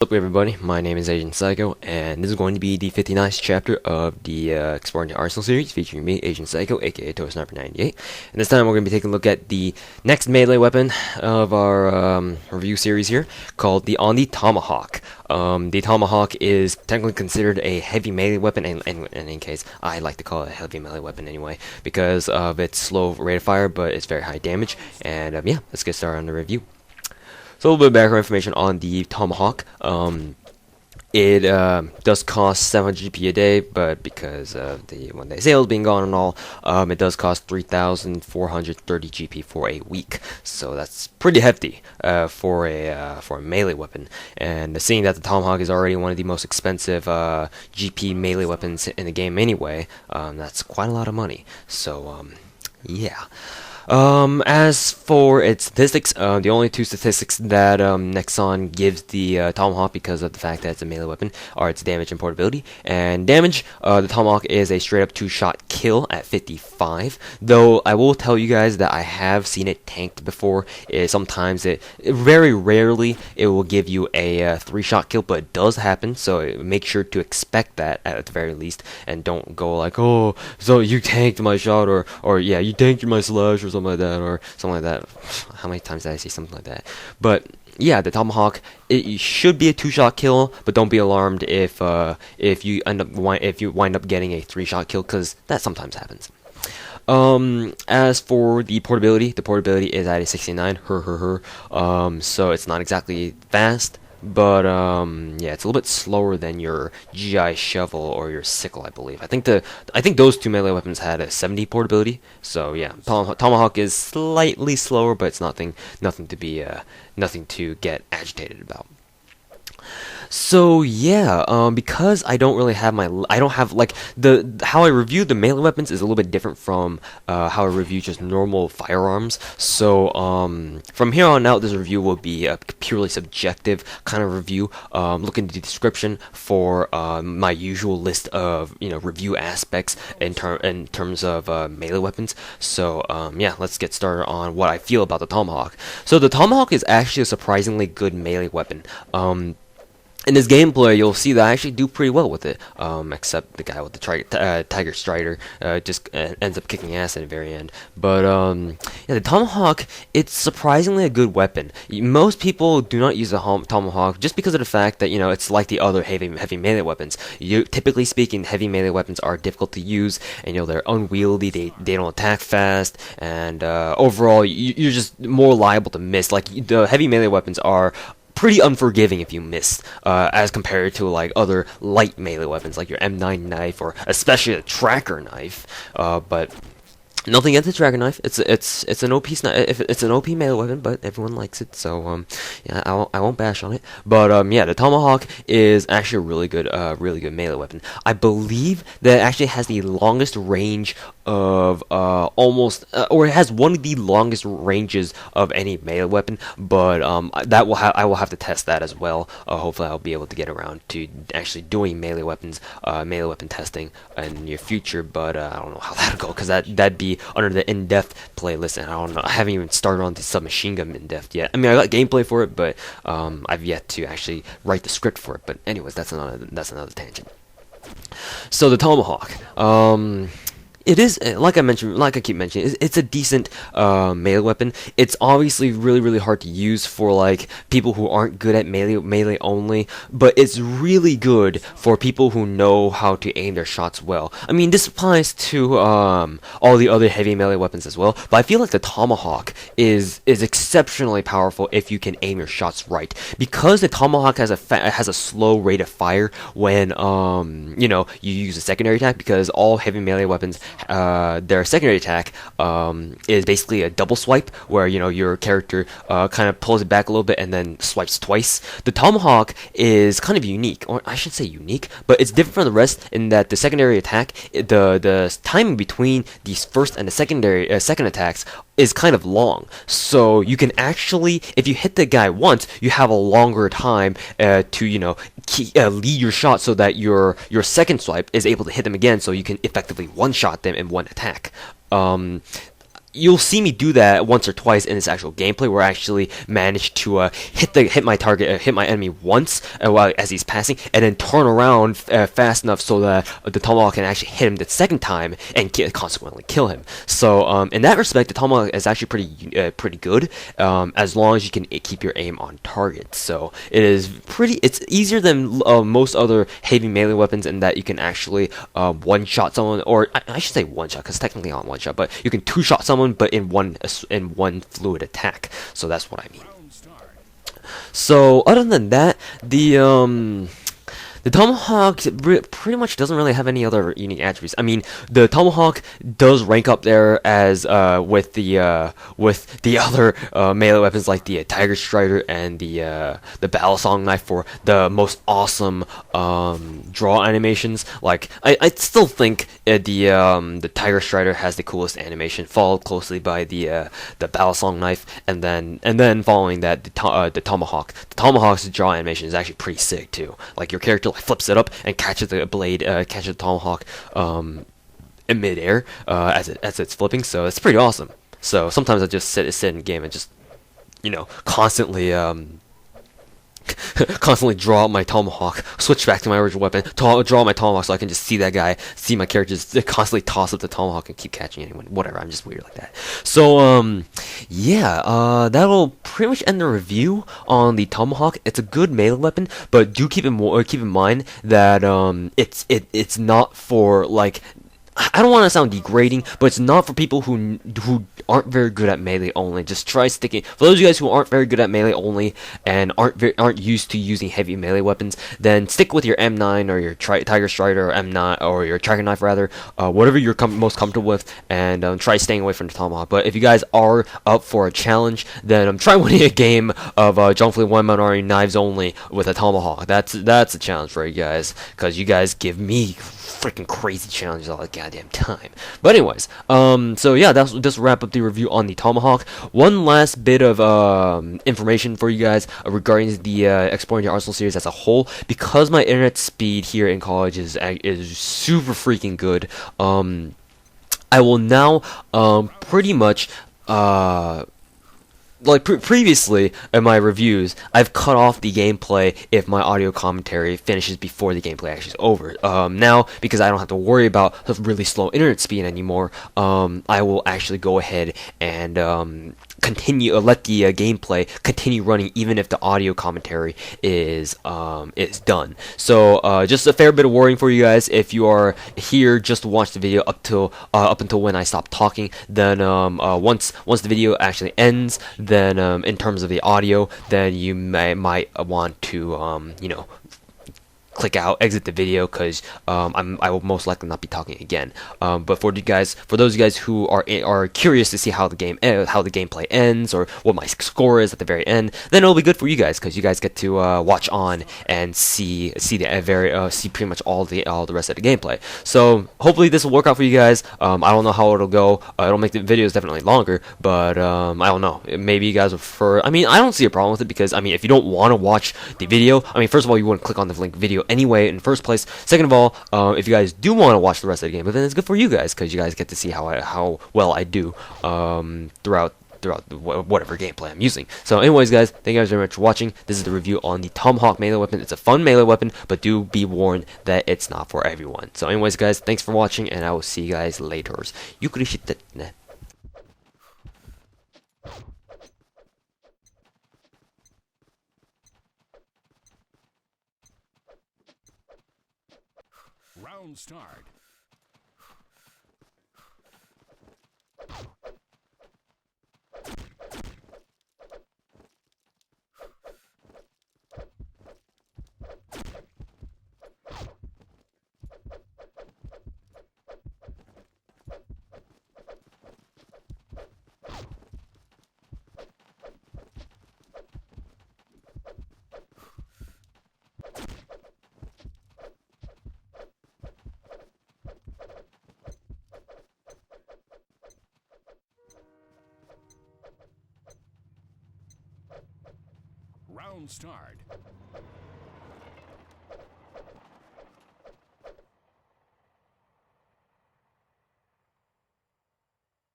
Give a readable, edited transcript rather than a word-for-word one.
What's up everybody, my name is Agent Psycho, and this is going to be the 59th chapter of the Exploring the Arsenal series, featuring me, Agent Psycho, aka Sniper98. And this time we're going to be taking a look at the next melee weapon of our review series here, called the Tomahawk. The Tomahawk is technically considered a heavy melee weapon, and in any case, I like to call it a heavy melee weapon anyway, because of its slow rate of fire, but it's very high damage. And yeah, let's get started on the review. So a little bit of background information on the Tomahawk. It does cost 700 GP a day, but because of the one-day sales being gone and all, it does cost 3,430 GP for a week. So that's pretty hefty for a melee weapon. And seeing that the Tomahawk is already one of the most expensive GP melee weapons in the game anyway, that's quite a lot of money. So yeah. As for its statistics, the only two statistics that Nexon gives the Tomahawk, because of the fact that it's a melee weapon, are its damage and portability. And damage, the Tomahawk is a straight up 2-shot kill at 55. Though I will tell you guys that I have seen it tanked before. Sometimes very rarely, it will give you a 3-shot kill, but it does happen. So make sure to expect that at the very least, and don't go like, oh, so you tanked my shot, or yeah, you tanked my slash, or something like that, or something like that. How many times did I say something like that? But yeah, the Tomahawk, it should be a 2-shot kill, but don't be alarmed if you wind up getting a 3-shot kill, because that sometimes happens. As for the portability is at a 69. So it's not exactly fast. But yeah, it's a little bit slower than your GI shovel or your sickle, I believe. I think those two melee weapons had a 70 portability. So yeah, Tomahawk is slightly slower, but it's nothing to get agitated about. So yeah, because I don't have like how I review the melee weapons is a little bit different from how I review just normal firearms. So from here on out, this review will be a purely subjective kind of review. Look in the description for my usual list of review aspects in terms of melee weapons. So yeah, let's get started on what I feel about the Tomahawk. So the Tomahawk is actually a surprisingly good melee weapon. In this gameplay, you'll see that I actually do pretty well with it, except the guy with the Tiger Strider just ends up kicking ass at the very end. But yeah, the Tomahawk, it's surprisingly a good weapon. Most people do not use the Tomahawk just because of the fact that it's like the other heavy melee weapons. Typically speaking, heavy melee weapons are difficult to use, and they're unwieldy. They don't attack fast, and overall, you're just more liable to miss. Like the heavy melee weapons are pretty unforgiving if you miss, as compared to like other light melee weapons like your M9 knife, or especially a tracker knife. But nothing against the tracker knife. It's an OP it's an OP melee weapon, but everyone likes it, so yeah, I won't bash on it. But yeah, the Tomahawk is actually a really good melee weapon. I believe that it actually has the longest range of or it has one of the longest ranges of any melee weapon. But I will have to test that as well. Hopefully I'll be able to get around to actually doing melee weapon testing in the near future. But I don't know how that'll go, because that'd be under the in-depth playlist, and I don't know. I haven't even started on the submachine gun in-depth yet. I mean, I got gameplay for it, but I've yet to actually write the script for it. But anyways, that's another tangent. So the Tomahawk, it is, like I keep mentioning, it's a decent melee weapon. It's obviously really hard to use for like people who aren't good at melee only, but it's really good for people who know how to aim their shots well. I mean, this applies to all the other heavy melee weapons as well, but I feel like the Tomahawk is exceptionally powerful if you can aim your shots right, because the Tomahawk has a slow rate of fire when you use a secondary attack, because all heavy melee weapons, their secondary attack is basically a double swipe, where your character kind of pulls it back a little bit and then swipes twice. The Tomahawk is kind of unique, or I should say unique, but it's different from the rest in that the secondary attack, the timing between the first and the second attacks is kind of long. So you can actually, if you hit the guy once, you have a longer time to lead your shot, so that your second swipe is able to hit them again, so you can effectively one-shot them in one attack. you'll see me do that once or twice in this actual gameplay, where I actually manage to hit my target, hit my enemy once while as he's passing, and then turn around fast enough so that the Tomahawk can actually hit him the second time and consequently kill him. So in that respect, the Tomahawk is actually pretty good, as long as you can keep your aim on target. So it's easier than most other heavy melee weapons in that you can actually one-shot someone, or I should say one-shot because technically not one-shot, but you can two-shot someone, but in one fluid attack. So that's what I mean. So other than that, the Tomahawk pretty much doesn't really have any other unique attributes. I mean, the Tomahawk does rank up there as with the other melee weapons like the Tiger Strider and the Battle Song Knife for the most awesome draw animations. Like I still think the Tiger Strider has the coolest animation, followed closely by the Battle Song Knife, and then following that the Tomahawk. The Tomahawk's draw animation is actually pretty sick too. Like your character flips it up and catches the blade, catches the Tomahawk in midair as it's flipping. So it's pretty awesome. So sometimes I just sit in game and just constantly constantly draw my Tomahawk, switch back to my original weapon, draw my Tomahawk so I can just see that guy, see my character just constantly toss up the Tomahawk and keep catching anyone. Whatever, I'm just weird like that. So, yeah, that'll pretty much end the review on the Tomahawk. It's a good melee weapon, but do keep in mind that it's not for, like, I don't want to sound degrading, but it's not for people who aren't very good at melee only. Just try sticking. For those of you guys who aren't very good at melee only and aren't used to using heavy melee weapons, then stick with your M9 or your Tiger Strider or M9 or your Dragon Knife rather, whatever you're most comfortable with, and try staying away from the Tomahawk. But if you guys are up for a challenge, then try winning a game of John Fleet One Man Army Knives only with a Tomahawk. That's a challenge for you guys, because you guys give me freaking crazy challenges all the goddamn time. But anyways, so yeah, that's just wrap up the review on the Tomahawk. One last bit of information for you guys regarding the Exploring the Arsenal series as a whole. Because my internet speed here in college is super freaking good, I will now pretty much like previously in my reviews, I've cut off the gameplay if my audio commentary finishes before the gameplay actually is over. Now, because I don't have to worry about the really slow internet speed anymore, I will actually go ahead and continue, let the gameplay continue running even if the audio commentary is done. So just a fair bit of warning for you guys. If you are here just to watch the video up until when I stop talking, then once the video actually ends, then in terms of the audio, then you might want to click out, exit the video, because I will most likely not be talking again. But for those guys who are curious to see how the gameplay ends or what my score is at the very end, then it'll be good for you guys, because you guys get to watch on and see pretty much all the rest of the gameplay. So hopefully this will work out for you guys. I don't know how it'll go. It'll make the videos definitely longer, but I don't know. Maybe you guys would prefer. I mean, I don't see a problem with it, because I mean, if you don't want to watch the video, I mean, first of all, you wouldn't click on the link video anyway in the first place. Second of all, if you guys do want to watch the rest of the game, but then it's good for you guys, because you guys get to see how well I do throughout whatever gameplay I'm using. So anyways, guys, thank you guys very much for watching. This is the review on the Tomahawk melee weapon. It's a fun melee weapon, but do be warned that it's not for everyone. So anyways, guys, thanks for watching, and I will see you guys later. Round start. Round start.